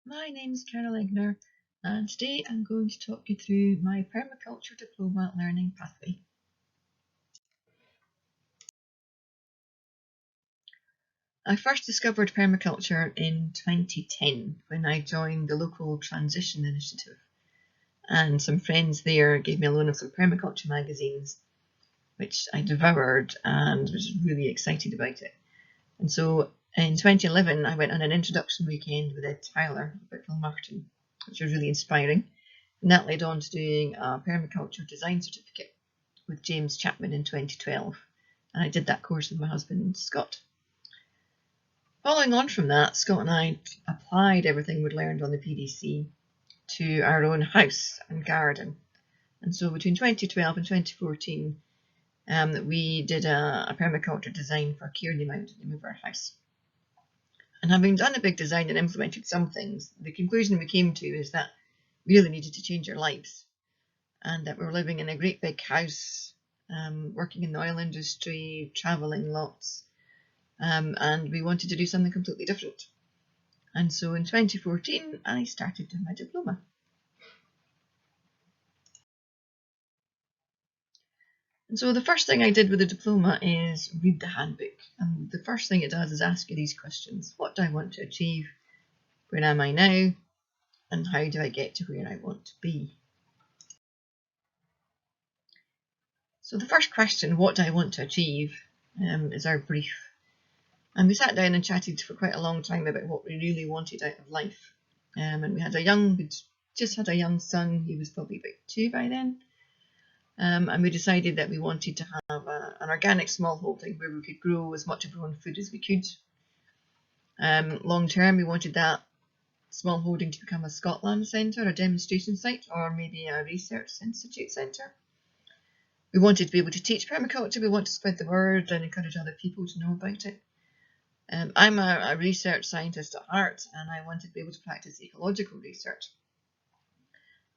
My name's Carol Egner, and today I'm going to talk you through my Permaculture Diploma learning pathway. I first discovered permaculture in 2010 when I joined the local transition initiative, and some friends there gave me a loan of some permaculture magazines, which I devoured and was really excited about it. And so in 2011, I went on an introduction weekend with Ed Tyler about Martin, which was really inspiring. And that led on to doing a permaculture design certificate with James Chapman in 2012. And I did that course with my husband, Scott. Following on from that, Scott and I applied everything we'd learned on the PDC to our own house and garden. And so between 2012 and 2014, we did a permaculture design for Kearney Mount, the name of our house. And having done a big design and implemented some things, the conclusion we came to is that we really needed to change our lives, and that we were living in a great big house, working in the oil industry, travelling lots, and we wanted to do something completely different. And so in 2014, I started doing my diploma. And so the first thing I did with the diploma is read the handbook. And the first thing it does is ask you these questions. What do I want to achieve? Where am I now? And how do I get to where I want to be? So the first question, what do I want to achieve, is our brief. And we sat down and chatted for quite a long time about what we really wanted out of life. And we'd just had a young son. He was probably about 2 by then. And we decided that we wanted to have an organic smallholding where we could grow as much of our own food as we could. Long term, we wanted that smallholding to become a Scotland centre, a demonstration site, or maybe a research institute centre. We wanted to be able to teach permaculture. We want to spread the word and encourage other people to know about it. I'm a research scientist at heart, and I wanted to be able to practice ecological research.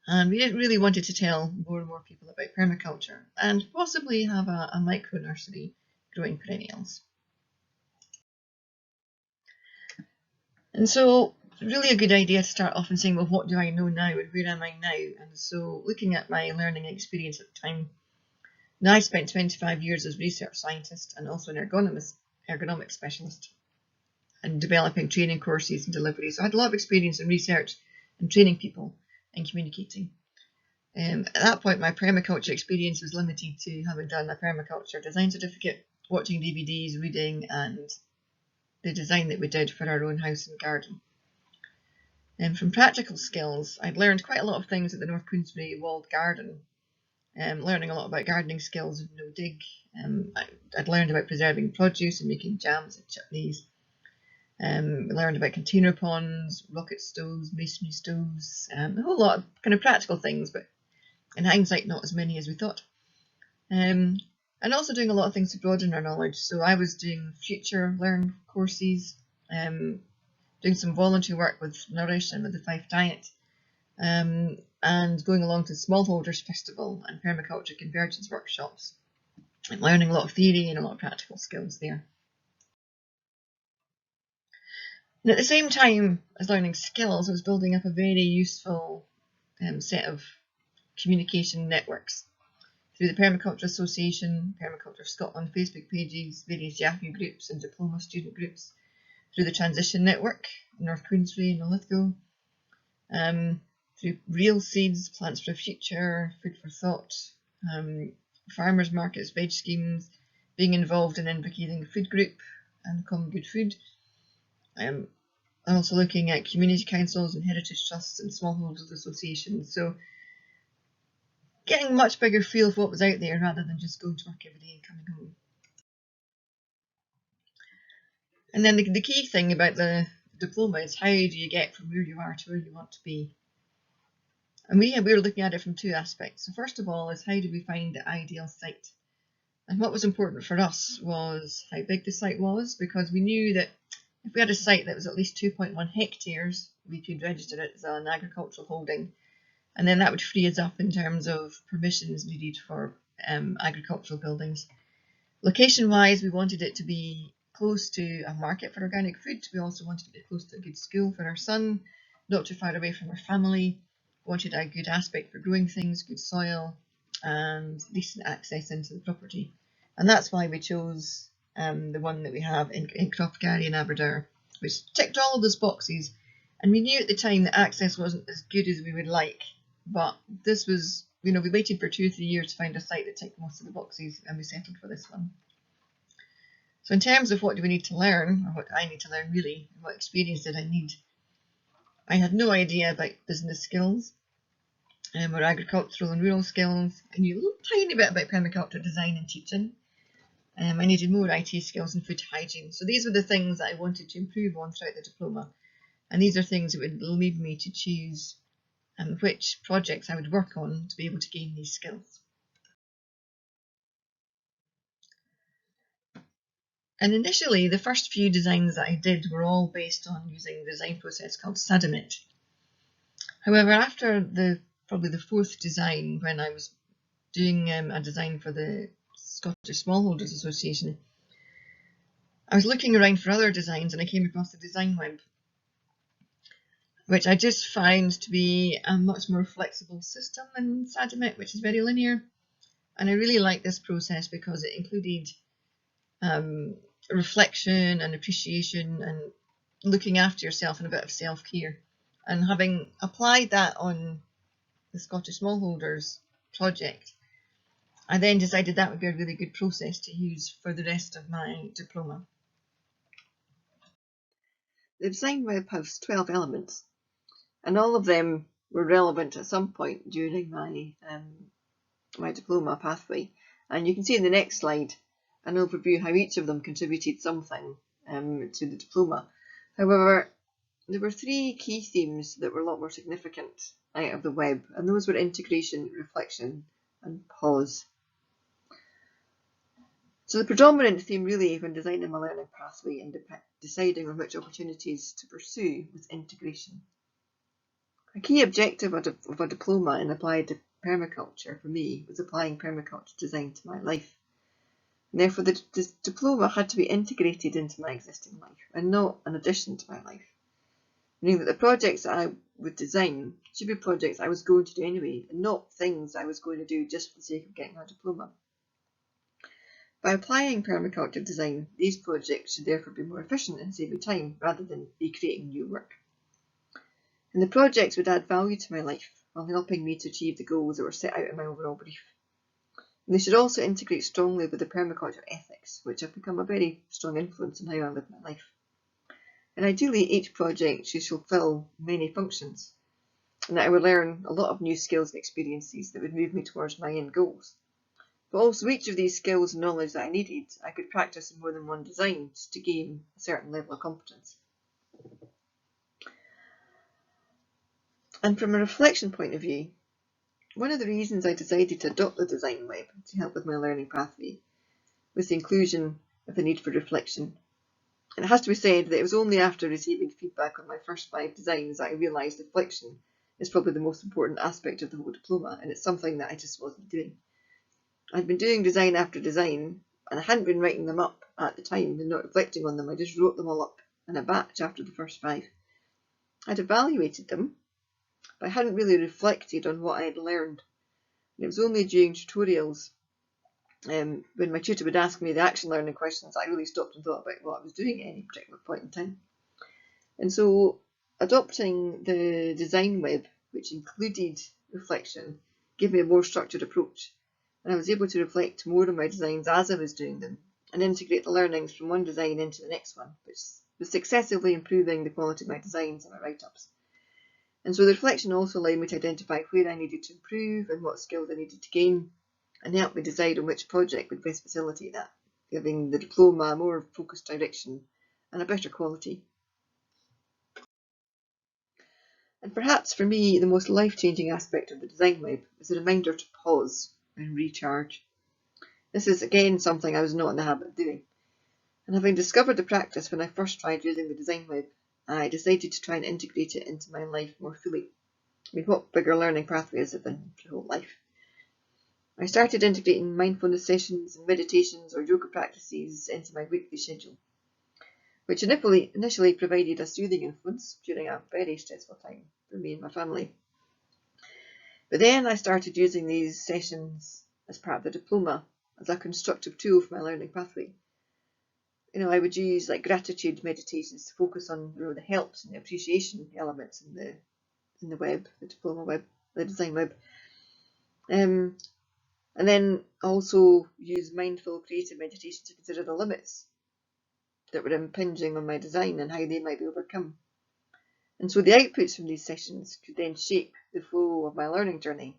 And we really wanted to tell more and more people about permaculture and possibly have a micro nursery growing perennials. And so really a good idea to start off and saying, well, what do I know now and where am I now? And so looking at my learning experience at the time, now I spent 25 years as a research scientist and also an ergonomic specialist and developing training courses and delivery. So I had a lot of experience in research and training people and communicating. At that point, my permaculture experience was limited to having done a permaculture design certificate, watching DVDs, reading, and the design that we did for our own house and garden. And from practical skills, I'd learned quite a lot of things at the North Queensbury walled garden, learning a lot about gardening skills and no dig. I'd learned about preserving produce and making jams and chutneys. Learned about container ponds, rocket stoves, masonry stoves, a whole lot of kind of practical things, but in hindsight, not as many as we thought. And also doing a lot of things to broaden our knowledge. So I was doing future learn courses, doing some voluntary work with Nourish and with the Fife Diet, and going along to Smallholders Festival and Permaculture Convergence workshops, and learning a lot of theory and a lot of practical skills there. And at the same time as learning skills, I was building up a very useful set of communication networks through the Permaculture Association, Permaculture Scotland Facebook pages, various Yahoo groups and Diploma student groups, through the Transition Network, North Queensbury and Lithgow, through Real Seeds, Plants for the Future, Food for Thought, farmers markets, veg schemes, being involved in advocating a food group and Common Good Food. Also looking at community councils and heritage trusts and smallholders associations. So getting a much bigger feel of what was out there rather than just going to work every day and coming home. And then the key thing about the diploma is how do you get from where you are to where you want to be? And we were looking at it from 2 aspects. So first of all is how do we find the ideal site? And what was important for us was how big the site was, because we knew that if we had a site that was at least 2.1 hectares, we could register it as an agricultural holding. And then that would free us up in terms of permissions needed for agricultural buildings. Location-wise, we wanted it to be close to a market for organic food. We also wanted to be close to a good school for our son, not too far away from our family, wanted a good aspect for growing things, good soil, and decent access into the property. And that's why we chose the one that we have in Croftgarry in Aberdare, which ticked all of those boxes. And we knew at the time that access wasn't as good as we would like, but this was, we waited for 2 or 3 years to find a site that ticked most of the boxes, and we settled for this one. So in terms of what do we need to learn, or what I need to learn really, what experience did I need? I had no idea about business skills or agricultural and rural skills. I knew a little tiny bit about permaculture design and teaching. I needed more IT skills and food hygiene. So these were the things that I wanted to improve on throughout the diploma. And these are things that would lead me to choose which projects I would work on to be able to gain these skills. And initially, the first few designs that I did were all based on using a design process called Sadimit. However, after probably the fourth design, when I was doing a design for the Scottish Smallholders Association, I was looking around for other designs and I came across the Design Web, which I just found to be a much more flexible system than Sadimit, which is very linear. And I really liked this process because it included reflection and appreciation and looking after yourself and a bit of self-care. And having applied that on the Scottish Smallholders project, I then decided that would be a really good process to use for the rest of my diploma. The design web has 12 elements, and all of them were relevant at some point during my my diploma pathway. And you can see in the next slide an overview how each of them contributed something to the diploma. However, there were 3 key themes that were a lot more significant out of the web, and those were integration, reflection, and pause. So the predominant theme really when designing my learning pathway and deciding on which opportunities to pursue was integration. A key objective of a diploma in applied permaculture for me was applying permaculture design to my life. And therefore the diploma had to be integrated into my existing life and not an addition to my life. Meaning that the projects that I would design should be projects I was going to do anyway and not things I was going to do just for the sake of getting a diploma. By applying permaculture design, these projects should therefore be more efficient and save me time rather than be creating new work. And the projects would add value to my life while helping me to achieve the goals that were set out in my overall brief. And they should also integrate strongly with the permaculture ethics, which have become a very strong influence in how I live my life. And ideally, each project should fulfill many functions, and that I would learn a lot of new skills and experiences that would move me towards my end goals. But also each of these skills and knowledge that I needed, I could practice in more than one design to gain a certain level of competence. And from a reflection point of view, one of the reasons I decided to adopt the design web to help with my learning pathway was the inclusion of the need for reflection. And it has to be said that it was only after receiving feedback on my first 5 designs that I realised reflection is probably the most important aspect of the whole diploma, and it's something that I just wasn't doing. I'd been doing design after design, and I hadn't been writing them up at the time and not reflecting on them. I just wrote them all up in a batch after the first 5. I'd evaluated them, but I hadn't really reflected on what I had learned. And it was only during tutorials, when my tutor would ask me the action learning questions, I really stopped and thought about what I was doing at any particular point in time. And so adopting the design web, which included reflection, gave me a more structured approach. And I was able to reflect more on my designs as I was doing them and integrate the learnings from one design into the next one, which was successively improving the quality of my designs and my write-ups. And so the reflection also allowed me to identify where I needed to improve and what skills I needed to gain, and helped me decide on which project would best facilitate that, giving the diploma a more focused direction and a better quality. And perhaps for me, the most life-changing aspect of the design web is a reminder to pause and recharge. This is again something I was not in the habit of doing. And having discovered the practice when I first tried using the design web, I decided to try and integrate it into my life more fully. I mean, what bigger learning pathway is it than your whole life? I started integrating mindfulness sessions and meditations or yoga practices into my weekly schedule. which initially provided a soothing influence during a very stressful time for me and my family. But then I started using these sessions as part of the diploma as a constructive tool for my learning pathway. I would use like gratitude meditations to focus on the helps and the appreciation elements in the web, the diploma web, the design web. And then also use mindful creative meditation to consider the limits that were impinging on my design and how they might be overcome. And so the outputs from these sessions could then shape the flow of my learning journey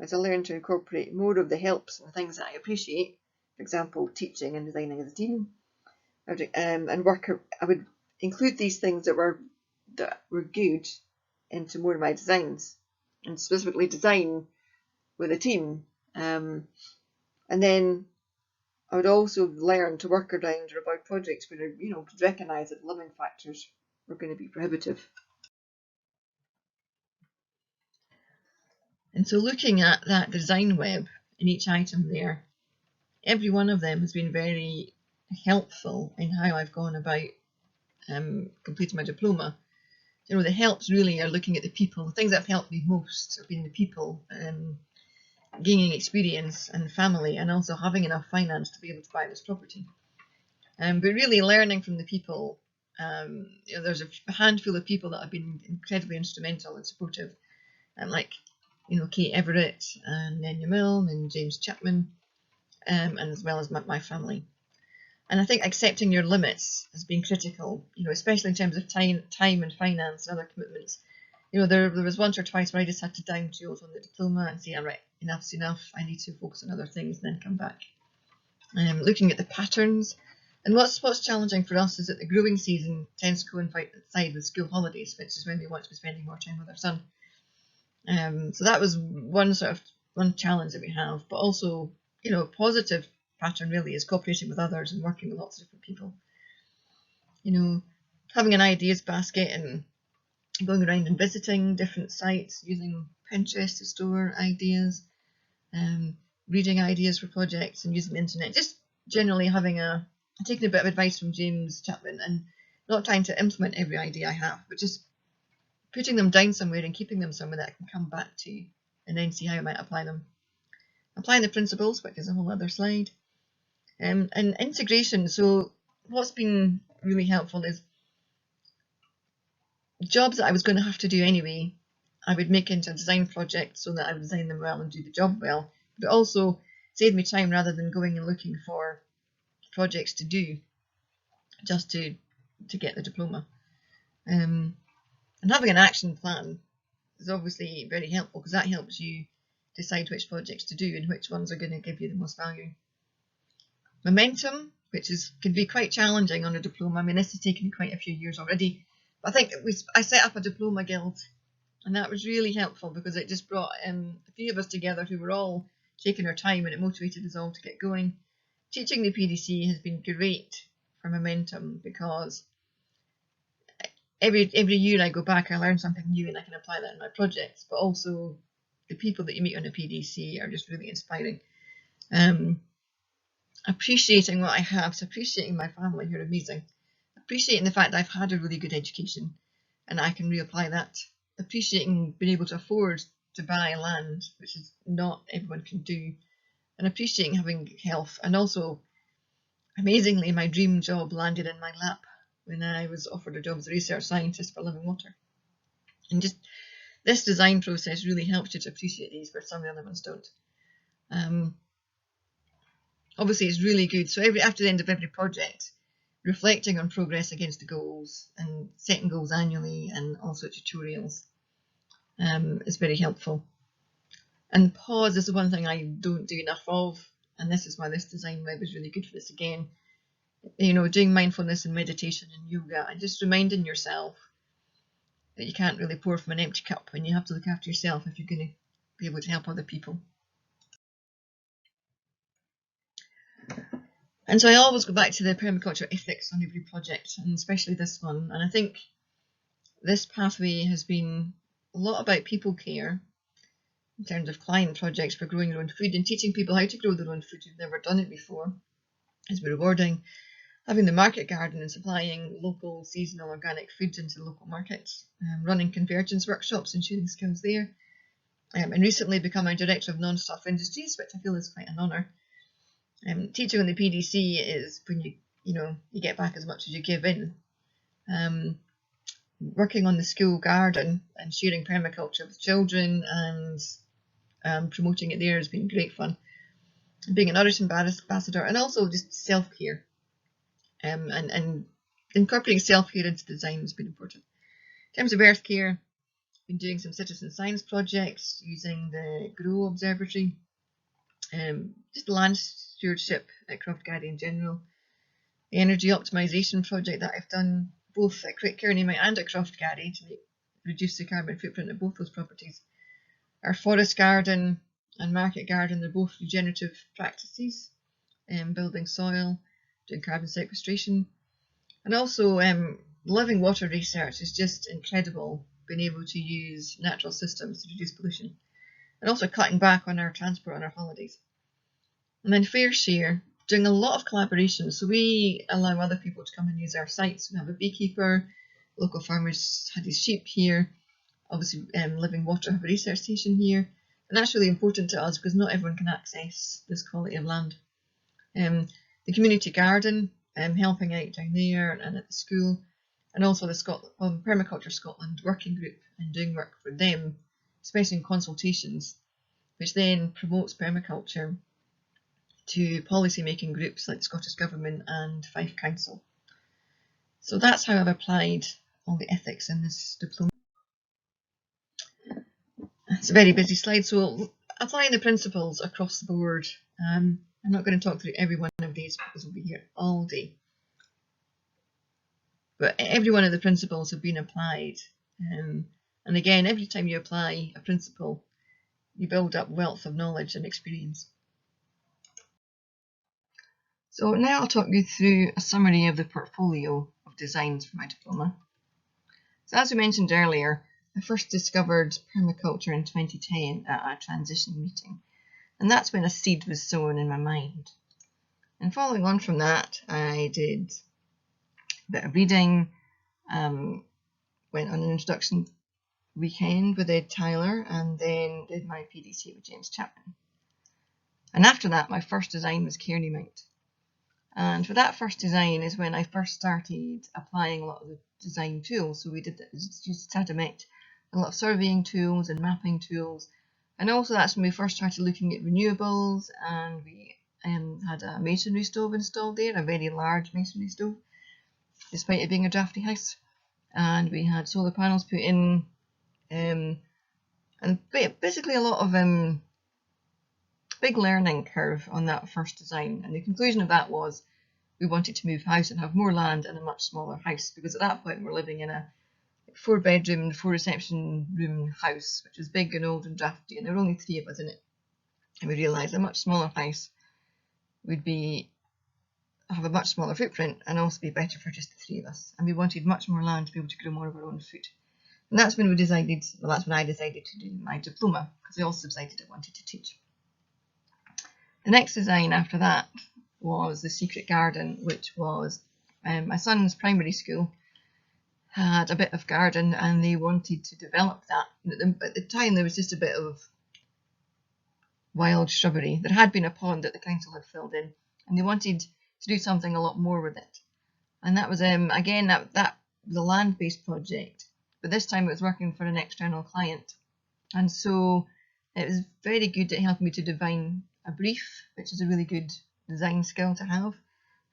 as I learned to incorporate more of the helps and things that I appreciate, for example, teaching and designing as a team. I would include these things that were good into more of my designs, and specifically design with a team. And then I would also learn to work around or avoid projects where could recognise that limiting factors were going to be prohibitive. And so looking at that design web in each item there, every one of them has been very helpful in how I've gone about completing my diploma. The helps really are looking at the people. The things that have helped me most have been the people, gaining experience and family, and also having enough finance to be able to buy this property. But really learning from the people. There's a handful of people that have been incredibly instrumental and supportive, and like Kate Everett and Nenya Milne and James Chapman, and as well as my family. And I think accepting your limits has been critical, especially in terms of time and finance and other commitments. There was once or twice where I just had to down tools on the diploma and say, all right, enough's enough. I need to focus on other things and then come back. Looking at the patterns. And what's challenging for us is that the growing season tends to coincide with school holidays, which is when we want to be spending more time with our son. So that was one challenge that we have, but also, a positive pattern really is cooperating with others and working with lots of different people. Having an ideas basket and going around and visiting different sites, using Pinterest to store ideas, reading ideas for projects and using the internet, just generally taking a bit of advice from James Chapman and not trying to implement every idea I have, but just putting them down somewhere and keeping them somewhere that I can come back to and then see how I might apply them. Applying the principles, which is a whole other slide. And integration. So what's been really helpful is jobs that I was going to have to do anyway, I would make into a design project so that I would design them well and do the job well, but also save me time rather than going and looking for projects to do just to get the diploma. And having an action plan is obviously very helpful because that helps you decide which projects to do and which ones are going to give you the most value. Momentum, which can be quite challenging on a diploma. I mean, this has taken me quite a few years already. But I think I set up a diploma guild, and that was really helpful because it just brought a few of us together who were all taking our time, and it motivated us all to get going. Teaching the PDC has been great for momentum because every year I go back, I learn something new and I can apply that in my projects. But also, the people that you meet on a PDC are just really inspiring. Appreciating what I have, so appreciating my family who are amazing. Appreciating the fact that I've had a really good education and I can reapply that. Appreciating being able to afford to buy land, which is not everyone can do. And appreciating having health. And also, amazingly, my dream job landed in my lap when I was offered a job as a research scientist for living water. And just this design process really helps you to appreciate these where some of the other ones don't. Obviously, it's really good. So after the end of every project, reflecting on progress against the goals and setting goals annually and also tutorials is very helpful. And pause is the one thing I don't do enough of, and this is why this design web is really good for this again. Doing mindfulness and meditation and yoga and just reminding yourself that you can't really pour from an empty cup and you have to look after yourself if you're going to be able to help other people. And so I always go back to the permaculture ethics on every project, and especially this one. And I think this pathway has been a lot about people care in terms of client projects for growing your own food and teaching people how to grow their own food who've never done it before has been rewarding. having the market garden and supplying local seasonal organic foods into local markets, running convergence workshops and sharing skills there, and recently becoming Director of Non-Stop Industries, which I feel is quite an honour. Teaching on the PDC is when you get back as much as you give in. Working on the school garden and sharing permaculture with children and promoting it there has been great fun. Being an Nourish ambassador, and also just self-care, and incorporating self-care into design has been important. In terms of earth care, been doing some citizen science projects using the Grow Observatory, just land stewardship at Croft Gardy in general, the energy optimization project that I've done both at Kearney and at Croft Gardy to reduce the carbon footprint of both those properties. Our forest garden and market garden, they're both regenerative practices, building soil, doing carbon sequestration, and also living water research is just incredible, being able to use natural systems to reduce pollution, and also cutting back on our transport on our holidays. And then fair share, doing a lot of collaboration, so we allow other people to come and use our sites. We have a beekeeper, local farmers had his sheep here, obviously Living Water have a research station here, and that's really important to us because not everyone can access this quality of land. The community garden, helping out down there and at the school, and also the Permaculture Scotland working group and doing work for them, especially in consultations, which then promotes permaculture to policy making groups like the Scottish Government and Fife Council. So that's how I've applied all the ethics in this diploma. It's a very busy slide, so applying the principles across the board. I'm not going to talk through every one of these because we'll be here all day. But every one of the principles have been applied. And again, every time you apply a principle, you build up wealth of knowledge and experience. So now I'll talk you through a summary of the portfolio of designs for my diploma. So as we mentioned earlier, I first discovered permaculture in 2010 at a transition meeting, and that's when a seed was sown in my mind. And following on from that, I did a bit of reading, went on an introduction weekend with Ed Tyler, and then did my PDC with James Chapman. And after that, my first design was Kearney Mount. And for that first design is when I first started applying a lot of the design tools. So we started met a lot of surveying tools and mapping tools. And also that's when we first started looking at renewables, and we had a masonry stove installed there, a very large masonry stove, despite it being a drafty house. And we had solar panels put in, and basically a lot of big learning curve on that first design. And the conclusion of that was we wanted to move house and have more land and a much smaller house, because at that point we're living in a 4-bedroom, 4-reception room house, which was big and old and drafty, and there were only 3 of us in it. And we realised a much smaller house would have a much smaller footprint and also be better for just the 3 of us. And we wanted much more land to be able to grow more of our own food. And that's when I decided to do my diploma, because I also decided I wanted to teach. The next design after that was the Secret Garden, which was my son's primary school had a bit of garden and they wanted to develop that. At the time there was just a bit of wild shrubbery. There had been a pond that the council had filled in, and they wanted to do something a lot more with it. And that was again that was a land-based project, but this time it was working for an external client, and so it was very good at helping me to define a brief, which is a really good design skill to have.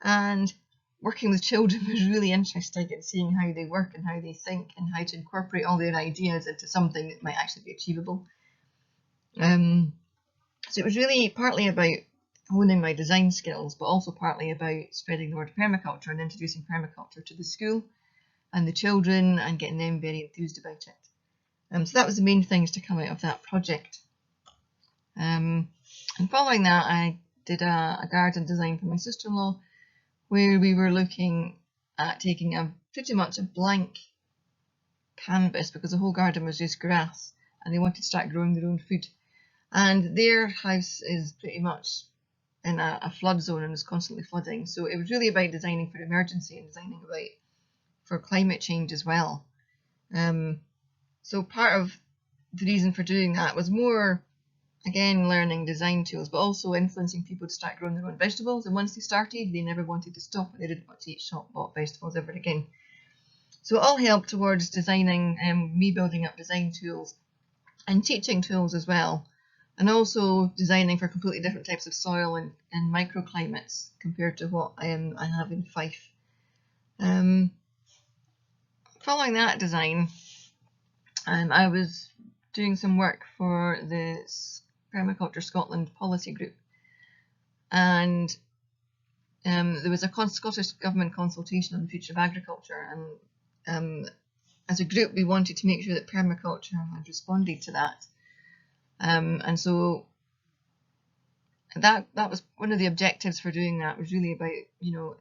And working with children was really interesting in seeing how they work and how they think and how to incorporate all their ideas into something that might actually be achievable. So it was really partly about honing my design skills, but also partly about spreading the word of permaculture and introducing permaculture to the school and the children and getting them very enthused about it. So that was the main things to come out of that project. And following that, I did a garden design for my sister-in-law, where we were looking at taking pretty much a blank canvas, because the whole garden was just grass and they wanted to start growing their own food. And their house is pretty much in a flood zone and was constantly flooding. So it was really about designing for emergency and designing about for climate change as well. So part of the reason for doing that was more, again, learning design tools, but also influencing people to start growing their own vegetables. And once they started, they never wanted to stop, and they didn't want to eat shop-bought vegetables ever again. So it all helped towards designing, me building up design tools and teaching tools as well, and also designing for completely different types of soil and microclimates compared to what I have in Fife. Following that design, I was doing some work for the Permaculture Scotland policy group, and there was a Scottish Government consultation on the future of agriculture, and as a group we wanted to make sure that permaculture had responded to that, and so that was one of the objectives for doing that, was really about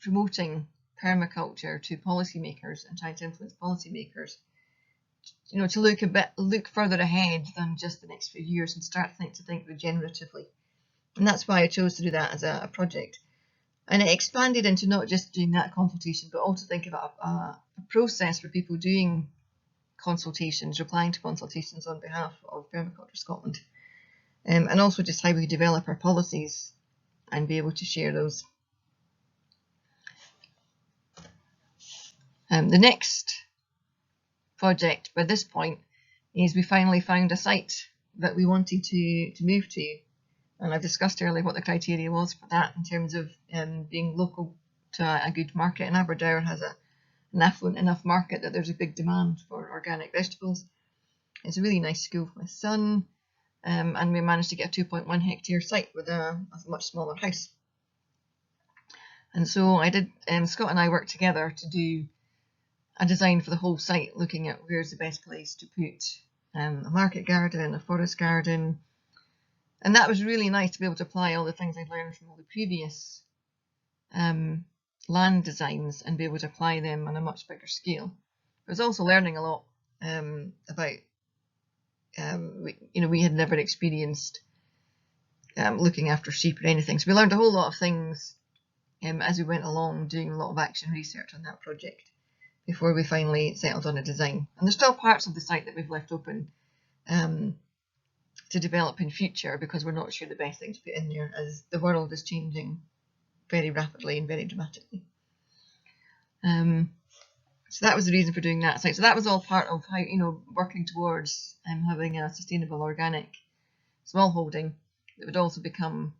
promoting permaculture to policymakers and trying to influence policymakers to look further ahead than just the next few years and start to think regeneratively. And that's why I chose to do that as a project. And it expanded into not just doing that consultation, but also think about a process for people doing consultations, replying to consultations on behalf of Permaculture Scotland, and also just how we develop our policies and be able to share those. The next project by this point is we finally found a site that we wanted to move to, and I've discussed earlier what the criteria was for that in terms of being local to a good market. And Aberdour has an affluent enough market that there's a big demand for organic vegetables. It's a really nice school for my son, and we managed to get a 2.1 hectare site with a much smaller house. And so I did, Scott and I worked together to do a design for the whole site, looking at where's the best place to put a market garden, a forest garden. And that was really nice to be able to apply all the things I'd learned from all the previous land designs and be able to apply them on a much bigger scale. I was also learning a lot about, we had never experienced looking after sheep or anything. So we learned a whole lot of things as we went along, doing a lot of action research on that project before we finally settled on a design. And there's still parts of the site that we've left open to develop in future, because we're not sure the best thing to put in there, as the world is changing very rapidly and very dramatically. So that was the reason for doing that site. So that was all part of how, working towards having a sustainable organic small holding that would also become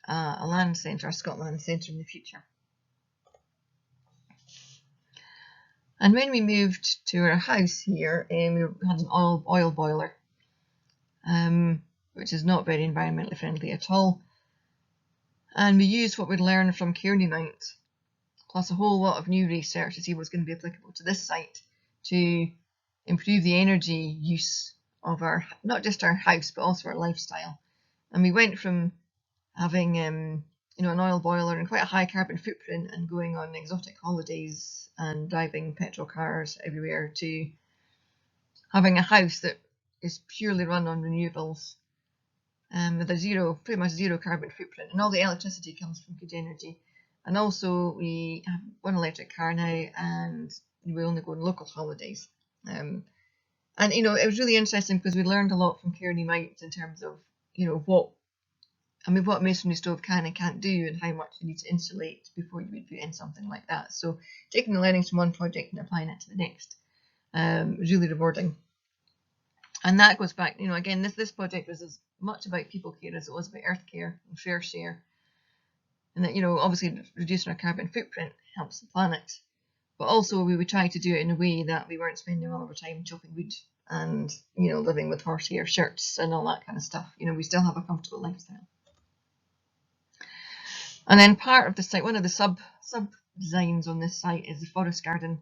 a land centre, a Scotland centre in the future. And when we moved to our house here, we had an oil boiler, which is not very environmentally friendly at all. And we used what we'd learned from Kearney Mount, plus a whole lot of new research to see what's going to be applicable to this site, to improve the energy use of not just our house, but also our lifestyle. And we went from having an oil boiler and quite a high carbon footprint and going on exotic holidays and driving petrol cars everywhere, to having a house that is purely run on renewables, with a pretty much zero carbon footprint, and all the electricity comes from good energy. And also we have one electric car now, and we only go on local holidays. And it was really interesting because we learned a lot from Kearney Mount in terms of what masonry stove can and can't do, and how much you need to insulate before you would put in something like that. So taking the learnings from one project and applying it to the next was really rewarding. And that goes back, again, this project was as much about people care as it was about earth care and fair share. And that, obviously reducing our carbon footprint helps the planet, but also we would try to do it in a way that we weren't spending all of our time chopping wood and, living with horsehair shirts and all that kind of stuff. We still have a comfortable lifestyle. And then part of the site, one of the sub designs on this site is the forest garden,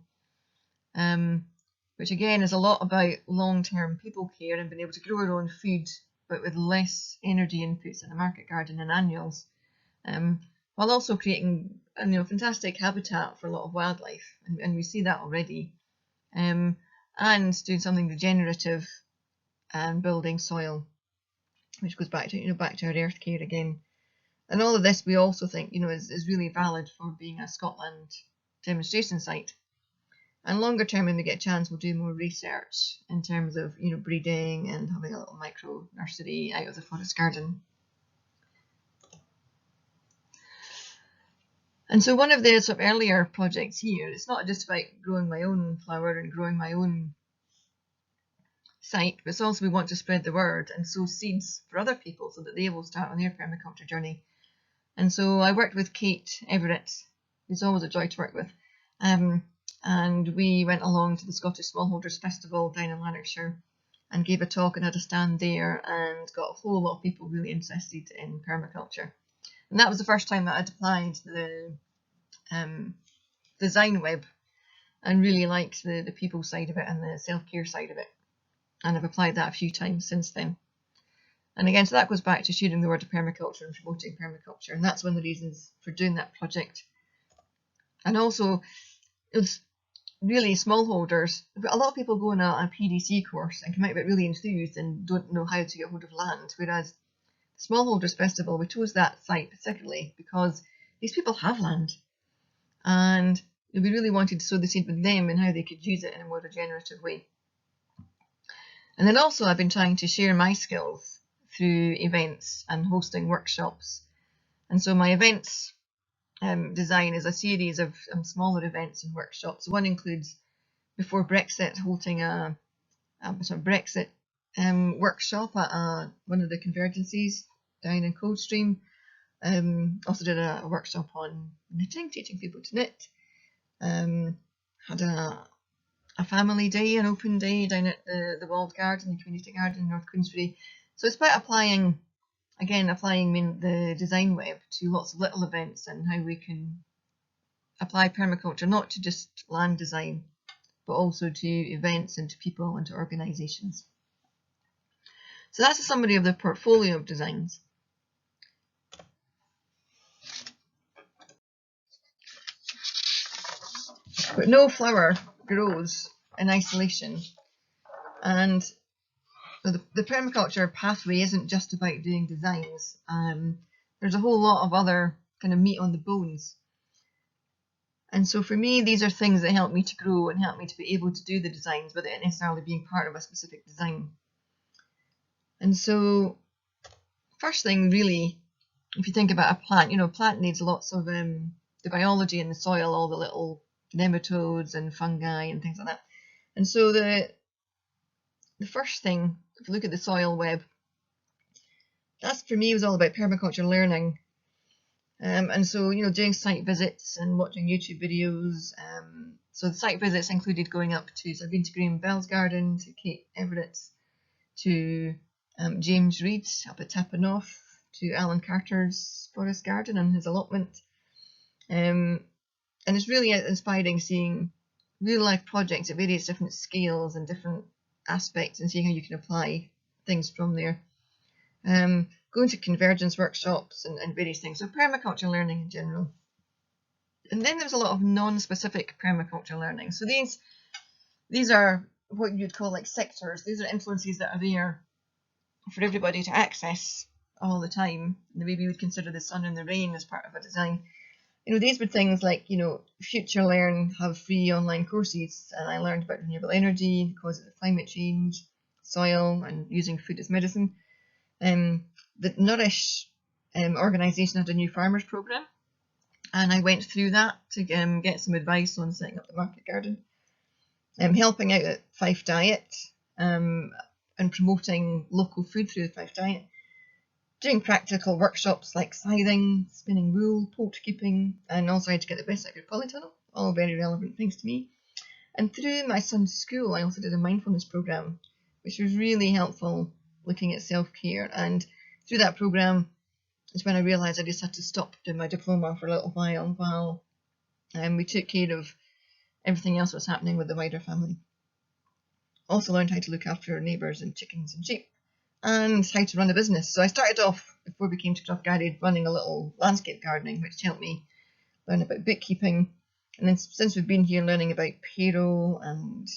which again is a lot about long-term people care and being able to grow our own food, but with less energy inputs than a market garden and annuals, while also creating fantastic habitat for a lot of wildlife, and we see that already, and doing something regenerative and building soil, which goes back to our earth care again. And all of this we also think, is really valid for being a Scotland demonstration site. And longer term, when we get a chance, we'll do more research in terms of, breeding and having a little micro nursery out of the forest garden. And so one of the sort of earlier projects here, it's not just about growing my own flower and growing my own site, but it's also we want to spread the word and sow seeds for other people so that they will start on their permaculture journey. And so I worked with Kate Everett, who's always a joy to work with, and we went along to the Scottish Smallholders Festival down in Lanarkshire and gave a talk and had a stand there and got a whole lot of people really interested in permaculture. And that was the first time that I'd applied the design web and really liked the people side of it and the self-care side of it. And I've applied that a few times since then. And again, so that goes back to sharing the word of permaculture and promoting permaculture. And that's one of the reasons for doing that project. And also, it was really smallholders. A lot of people go on a PDC course and come out of it really enthused and don't know how to get hold of land. Whereas the Smallholders Festival, we chose that site particularly because these people have land. And we really wanted to sow the seed with them and how they could use it in a more regenerative way. And then also I've been trying to share my skills through events and hosting workshops. And so my events design is a series of smaller events and workshops. One includes, before Brexit, holding a sort of Brexit workshop at one of the convergencies down in Coldstream. Also did a workshop on knitting, teaching people to knit. Had a family day, an open day down at the Walled Garden, the community garden in North Queensferry. So it's about applying the design web to lots of little events and how we can apply permaculture not to just land design, but also to events and to people and to organisations. So that's a summary of the portfolio of designs. But no flower grows in isolation. And the permaculture pathway isn't just about doing designs. There's a whole lot of other kind of meat on the bones. And so for me, these are things that help me to grow and help me to be able to do the designs without necessarily being part of a specific design. And so first thing really, if you think about a plant, a plant needs lots of the biology in the soil, all the little nematodes and fungi and things like that. And so the first thing, if you look at the soil web, that's for me was all about permaculture learning. And so, doing site visits and watching YouTube videos. So the site visits included going up to, so I've been to Graham Bell's garden, to Kate Everett's, to James Reed's up at Tappanorth, to Alan Carter's forest garden and his allotment. And it's really inspiring seeing real life projects at various different scales and different aspects and seeing how you can apply things from there. Going to convergence workshops and various things. So permaculture learning in general. And then there's a lot of non-specific permaculture learning. So these are what you'd call like sectors. These are influences that are there for everybody to access all the time. And maybe we would consider the sun and the rain as part of a design. These were things like, Future Learn have free online courses, and I learned about renewable energy, the causes of climate change, soil, and using food as medicine. The Nourish organisation had a new farmers programme, and I went through that to get some advice on setting up the market garden. Helping out at Fife Diet and promoting local food through the Fife Diet. Doing practical workshops like scything, spinning wool, poultry keeping, and also how to get the best out of your polytunnel. All very relevant things to me. And through my son's school, I also did a mindfulness programme, which was really helpful looking at self-care. And through that programme is when I realised I just had to stop doing my diploma for a little while we took care of everything else that was happening with the wider family. Also learned how to look after neighbours and chickens and sheep, and how to run a business. So I started off, before we came to Clough Garage, running a little landscape gardening, which helped me learn about bookkeeping. And then since we've been here, learning about payroll and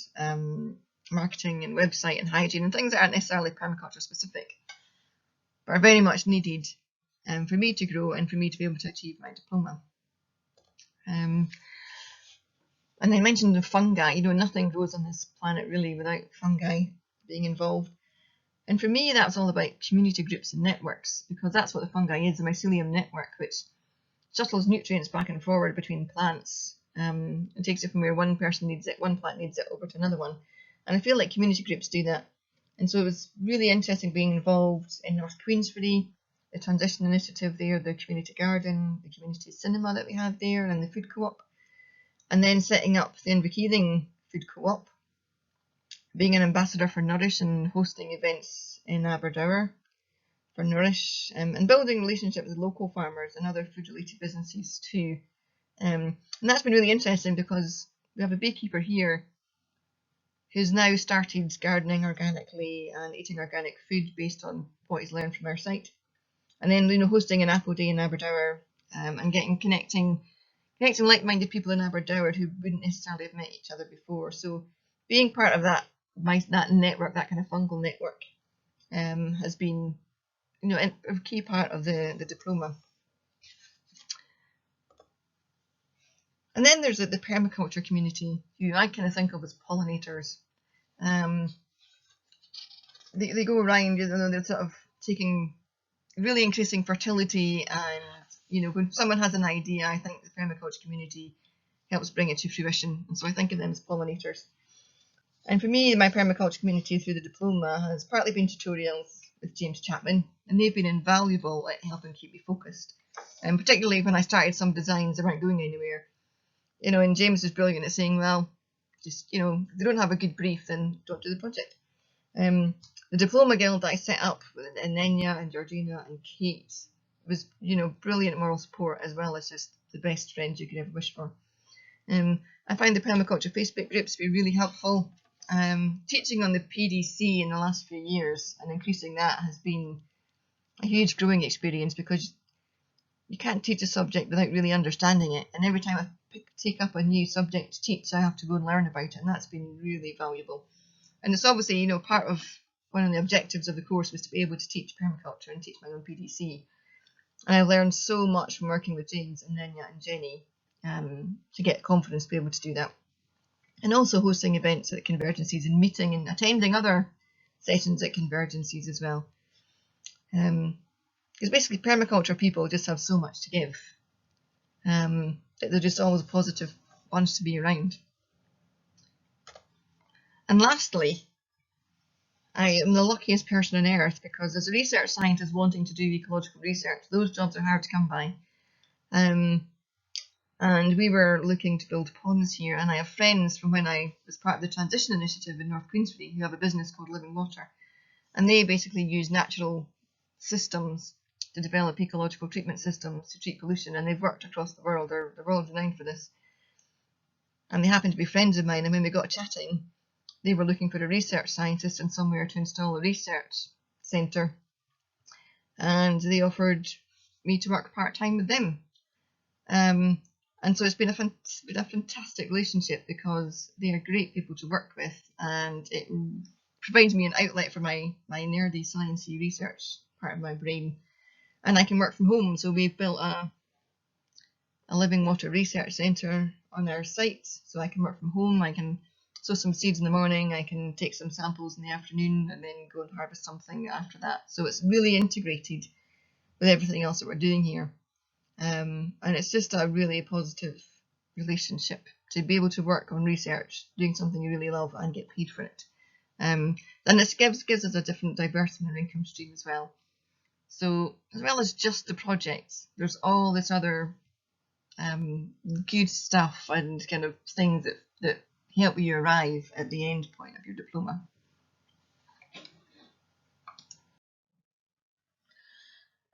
marketing and website and hygiene and things that aren't necessarily permaculture specific, but are very much needed for me to grow and for me to be able to achieve my diploma. And I mentioned the fungi. Nothing grows on this planet really without fungi being involved. And for me, that's all about community groups and networks, because that's what the fungi is, a mycelium network, which shuttles nutrients back and forward between plants. It takes it from where one person needs it, one plant needs it, over to another one. And I feel like community groups do that. And so it was really interesting being involved in North Queensferry, the transition initiative there, the community garden, the community cinema that we had there, and the food co-op. And then setting up the Inverkeithing Food Co-op, being an ambassador for Nourish and hosting events in Aberdour for Nourish, and building relationships with local farmers and other food-related businesses too. And that's been really interesting because we have a beekeeper here who's now started gardening organically and eating organic food based on what he's learned from our site. And then, hosting an apple day in Aberdour, and connecting like-minded people in Aberdour who wouldn't necessarily have met each other before. So being part of that network, that kind of fungal network, has been, a key part of the diploma. And then there's the permaculture community, who I kind of think of as pollinators. They go around, they're sort of really increasing fertility, and when someone has an idea, I think the permaculture community helps bring it to fruition, and so I think of them as pollinators. And for me, my permaculture community through the diploma has partly been tutorials with James Chapman, and they've been invaluable at helping keep me focused, and particularly when I started some designs that weren't going anywhere. And James was brilliant at saying, well, just, if they don't have a good brief, then don't do the project. The Diploma Guild that I set up with Nenya and Georgina and Kate was, brilliant moral support, as well as just the best friends you could ever wish for. I find the permaculture Facebook groups to be really helpful. Teaching on the PDC in the last few years and increasing that has been a huge growing experience, because you can't teach a subject without really understanding it, and every time I take up a new subject to teach, I have to go and learn about it, and that's been really valuable. And it's obviously, part of one of the objectives of the course was to be able to teach permaculture and teach my own PDC. And I learned so much from working with James and Nenya and Jenny to get confidence to be able to do that. And also hosting events at Convergencies and meeting and attending other sessions at Convergencies as well. Because basically permaculture people just have so much to give. That they're just always a positive bunch to be around. And lastly, I am the luckiest person on earth, because as a research scientist wanting to do ecological research, those jobs are hard to come by. And we were looking to build ponds here, and I have friends from when I was part of the transition initiative in North Queensferry who have a business called Living Water, and they basically use natural systems to develop ecological treatment systems to treat pollution, and they've worked across the world. They're world renowned for this, and they happen to be friends of mine. And when we got chatting, they were looking for a research scientist and somewhere to install a research centre, and they offered me to work part-time with them. And so it's been a fantastic relationship, because they are great people to work with, and it provides me an outlet for my nerdy sciencey research part of my brain, and I can work from home. So we've built a living water research centre on our site, so I can work from home. I can sow some seeds in the morning, I can take some samples in the afternoon, and then go and harvest something after that. So it's really integrated with everything else that we're doing here. And it's just a really positive relationship to be able to work on research, doing something you really love, and get paid for it. And it gives us a different diversity in our income stream as well. So as well as just the projects, there's all this other good stuff and kind of things that help you arrive at the end point of your diploma.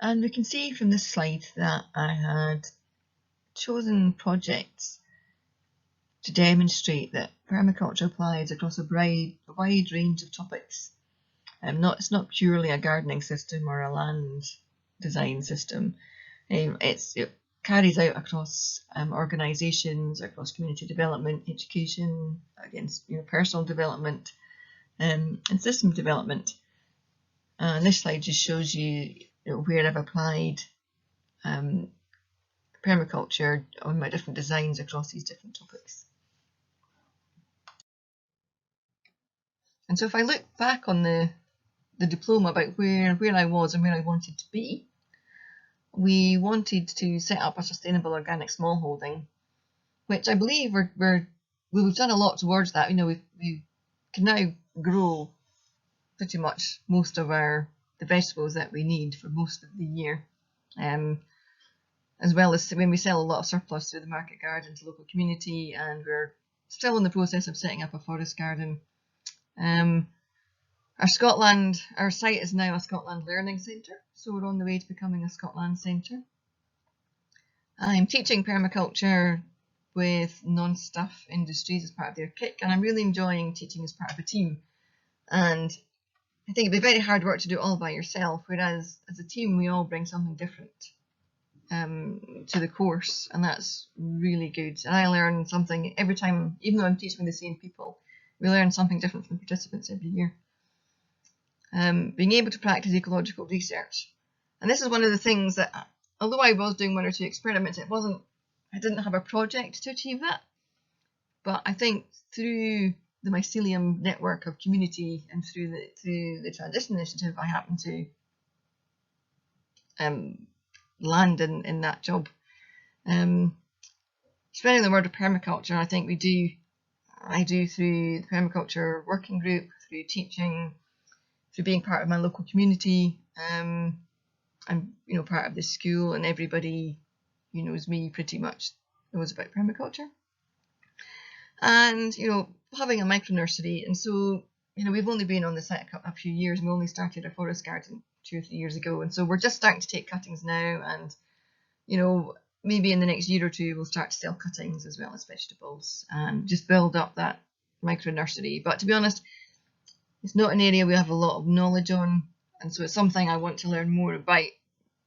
And we can see from this slide that I had chosen projects to demonstrate that permaculture applies across a wide range of topics. It's not purely a gardening system or a land design system. It carries out across organisations, across community development, education, against personal development, and system development. And this slide just shows you, where I've applied permaculture on my different designs across these different topics. And so if I look back on the diploma about where I was and where I wanted to be, we wanted to set up a sustainable organic smallholding, which I believe we've done a lot towards that. We can now grow pretty much most of the vegetables that we need for most of the year, as well as when we sell a lot of surplus through the market garden to local community, and we're still in the process of setting up a forest garden. Our site is now a Scotland Learning Centre, so we're on the way to becoming a Scotland Centre. I'm teaching permaculture with non-stuff industries as part of their KIC, and I'm really enjoying teaching as part of a team. And I think it'd be very hard work to do it all by yourself, whereas as a team we all bring something different to the course, and that's really good. And I learn something every time, even though I'm teaching the same people, we learn something different from the participants every year. Being able to practice ecological research. And this is one of the things that, although I was doing 1 or 2 experiments, I didn't have a project to achieve that. But I think through the mycelium network of community and through the Transition Initiative, I happened to land in that job. Spreading the word of permaculture, I think I do through the permaculture working group, through teaching, through being part of my local community. I'm part of the school, and everybody who knows me pretty much knows about permaculture. And having a micro nursery, and so we've only been on the site a few years. We only started a forest garden 2 or 3 years ago, and so we're just starting to take cuttings now, and maybe in the next year or 2 we'll start to sell cuttings as well as vegetables and just build up that micro nursery. But to be honest, it's not an area we have a lot of knowledge on, and so it's something I want to learn more about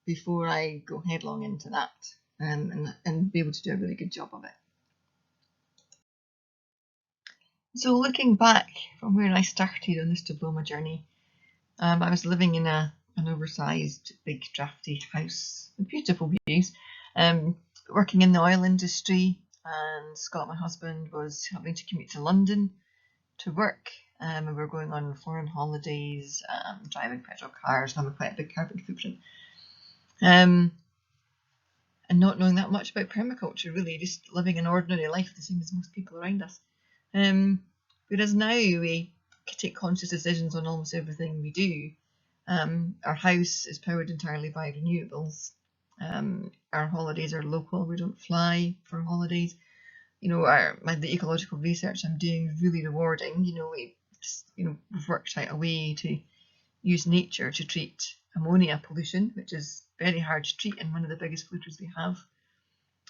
before I go headlong into that and be able to do a really good job of it. So looking back from where I started on this diploma journey, I was living in an oversized, big, drafty house with beautiful views, working in the oil industry, and Scott, my husband, was having to commute to London to work, and we were going on foreign holidays, driving petrol cars, having quite a big carbon footprint, and not knowing that much about permaculture, really, just living an ordinary life the same as most people around us. Whereas now we take conscious decisions on almost everything we do. Our house is powered entirely by renewables. Our holidays are local. We don't fly for holidays. The ecological research I'm doing is really rewarding. We've worked out a way to use nature to treat ammonia pollution, which is very hard to treat and one of the biggest polluters we have.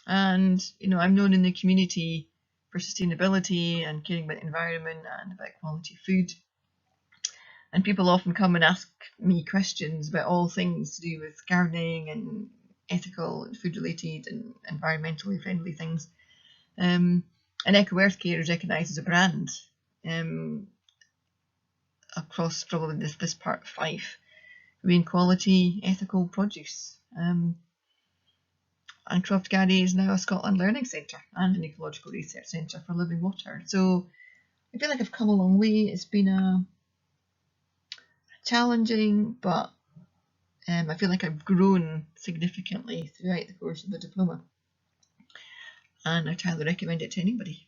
And I'm known in the community for sustainability and caring about the environment and about quality food. And people often come and ask me questions about all things to do with gardening and ethical and food related and environmentally friendly things. And Eco Earth Care is recognised as a brand across probably this part of Fife. Green quality, ethical produce. And Croftgarry is now a Scotland Learning Centre and an ecological research centre for living water. So I feel like I've come a long way. It's been a challenging, but I feel like I've grown significantly throughout the course of the diploma, and I'd highly recommend it to anybody.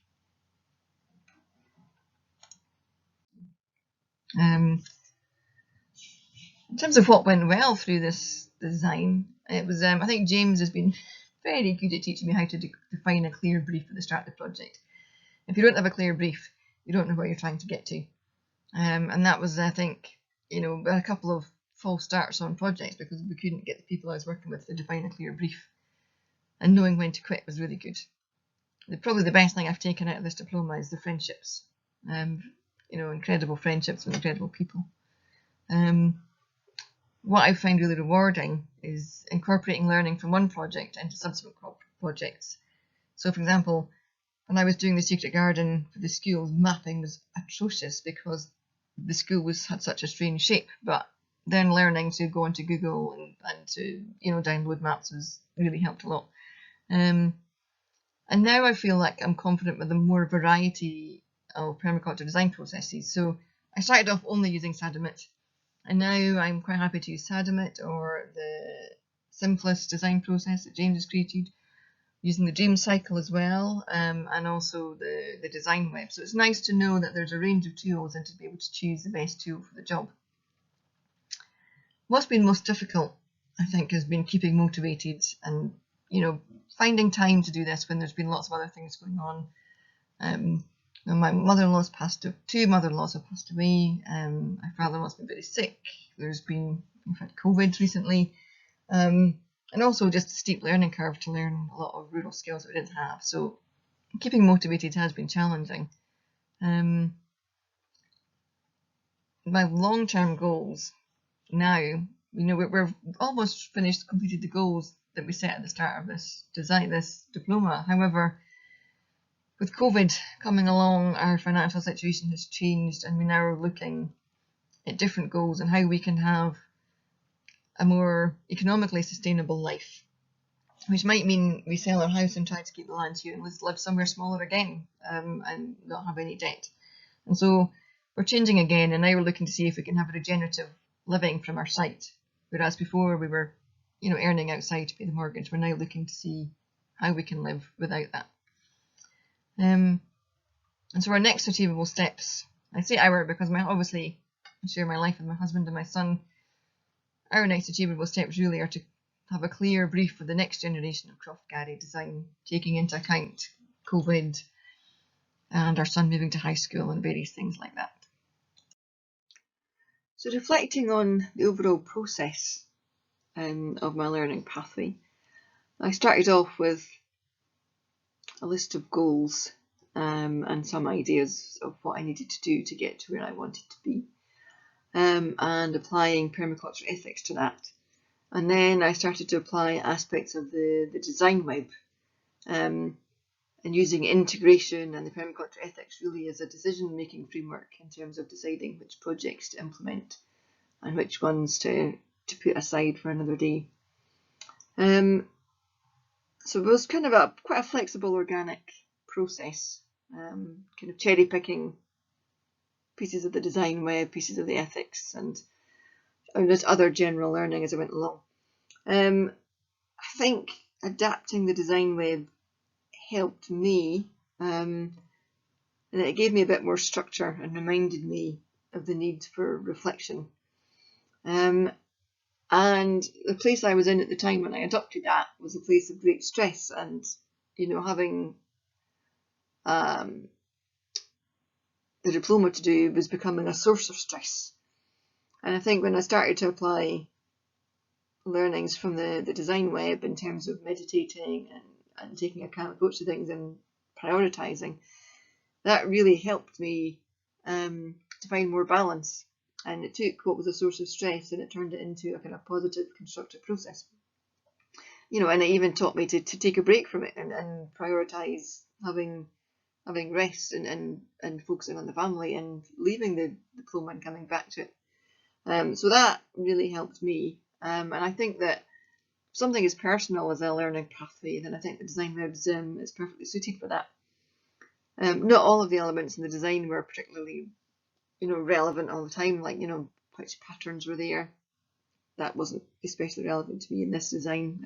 In terms of what went well through this design, it was I think James has been very good at teaching me how to define a clear brief at the start of the project. If you don't have a clear brief, you don't know where you're trying to get to. And that was, I think, a couple of false starts on projects because we couldn't get the people I was working with to define a clear brief. And knowing when to quit was really good. Probably the best thing I've taken out of this diploma is the friendships. Incredible friendships with incredible people. What I find really rewarding is incorporating learning from one project into subsequent projects. So, for example, when I was doing the secret garden for the school, mapping was atrocious because the school had such a strange shape. But then learning to go onto Google and to, you know, download maps has really helped a lot. And now I feel like I'm confident with a more variety of permaculture design processes. So I started off only using Sadimit, and now I'm quite happy to use Sadimit or the simplest design process that James has created, using the dream cycle as well, and also the design web. So it's nice to know that there's a range of tools and to be able to choose the best tool for the job. What's been most difficult, I think, has been keeping motivated and, you know, finding time to do this when there's been lots of other things going on. My mother-in-law's two mother-in-laws have passed away. My father-in-law's been very sick. There's been, in fact, COVID recently. And also just a steep learning curve to learn a lot of rural skills that we didn't have. So keeping motivated has been challenging. My long-term goals now, you know, we're almost completed the goals that we set at the start of this diploma. However, with COVID coming along, our financial situation has changed, and we now are looking at different goals and how we can have a more economically sustainable life, which might mean we sell our house and try to keep the land here and live somewhere smaller again, and not have any debt. And so we're changing again, and now we're looking to see if we can have a regenerative living from our site. Whereas before we were, you know, earning outside to pay the mortgage, we're now looking to see how we can live without that. And so our next achievable steps, I say our because obviously I share my life with my husband and my son. Our next achievable steps really are to have a clear brief for the next generation of Croft Galley design, taking into account COVID and our son moving to high school and various things like that. So reflecting on the overall process of my learning pathway, I started off with a list of goals and some ideas of what I needed to do to get to where I wanted to be, and applying permaculture ethics to that. And then I started to apply aspects of the design web, and using integration and the permaculture ethics really as a decision-making framework in terms of deciding which projects to implement and which ones to put aside for another day. So it was kind of quite a flexible organic process, kind of cherry picking pieces of the design web, pieces of the ethics, and just other general learning as I went along. I think adapting the design web helped me, and it gave me a bit more structure and reminded me of the need for reflection. And the place I was in at the time when I adopted that was a place of great stress, and, you know, having the diploma to do was becoming a source of stress. And I think when I started to apply learnings from the design web in terms of meditating and taking a calm approach to things and prioritising, that really helped me to find more balance. And it took what was a source of stress and it turned it into a kind of positive, constructive process. You know, and it even taught me to take a break from it and prioritise having rest and focusing on the family and leaving the diploma and coming back to it. So that really helped me. And I think that if something as personal as a learning pathway, then I think the design web is perfectly suited for that. Not all of the elements in the design were particularly, you know, relevant all the time, like, you know, which patterns were there. That wasn't especially relevant to me in this design.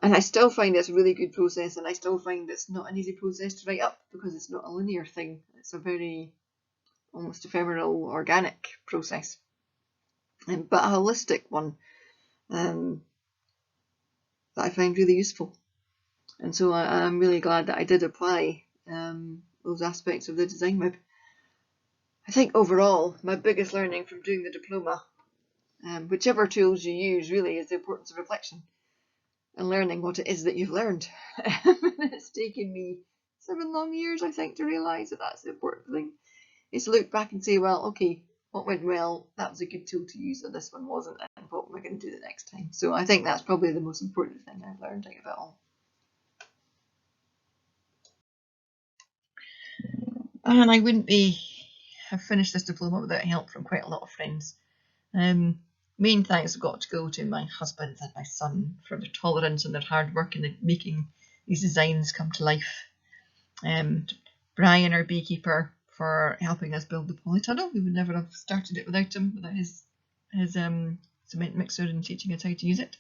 And I still find it's a really good process, and I still find it's not an easy process to write up because it's not a linear thing. It's a very almost ephemeral, organic process, but a holistic one that I find really useful. And so I'm really glad that I did apply those aspects of the design web. I think overall, my biggest learning from doing the diploma, whichever tools you use, really is the importance of reflection and learning what it is that you've learned. It's taken me 7 long years, I think, to realise that that's the important thing. Is to look back and say, well, okay, what went well, that was a good tool to use, and this one wasn't, and what am I going to do the next time? So I think that's probably the most important thing I've learned out of it all. And I wouldn't have finished this diploma without help from quite a lot of friends. Main thanks have got to go to my husband and my son for their tolerance and their hard work in making these designs come to life. Brian, our beekeeper, for helping us build the polytunnel. We would never have started it without him, without his cement mixer and teaching us how to use it.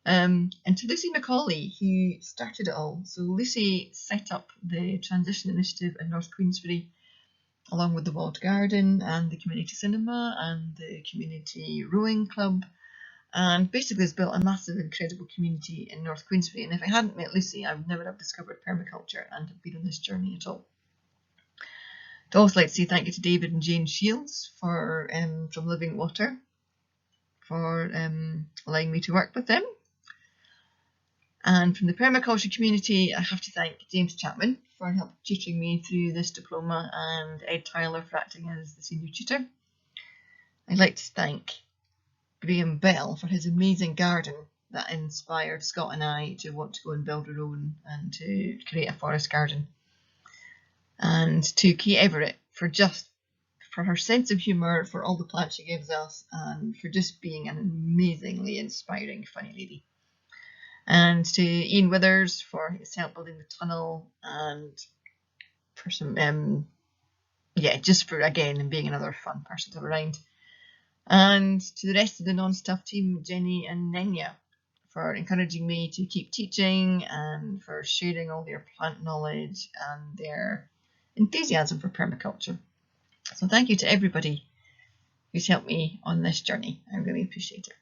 And to Lucy Macaulay, who started it all. So Lucy set up the Transition Initiative in North Queensbury, along with the Walled Garden and the community cinema and the community rowing club, and basically has built a massive, incredible community in North Queensbury. And if I hadn't met Lucy, I would never have discovered permaculture and have been on this journey at all. I'd also like to say thank you to David and Jane Shields for from Living Water for allowing me to work with them. And from the permaculture community, I have to thank James Chapman for helping tutoring me through this diploma, and Ed Tyler for acting as the senior tutor. I'd like to thank Graham Bell for his amazing garden that inspired Scott and I to want to go and build our own and to create a forest garden. And to Kate Everett for her sense of humour, for all the plants she gives us, and for just being an amazingly inspiring, funny lady. And to Ian Withers for his help building the tunnel, and for some, just for, again, being another fun person to have around. And to the rest of the non-staff team, Jenny and Nenya, for encouraging me to keep teaching and for sharing all their plant knowledge and their enthusiasm for permaculture. So thank you to everybody who's helped me on this journey. I really appreciate it.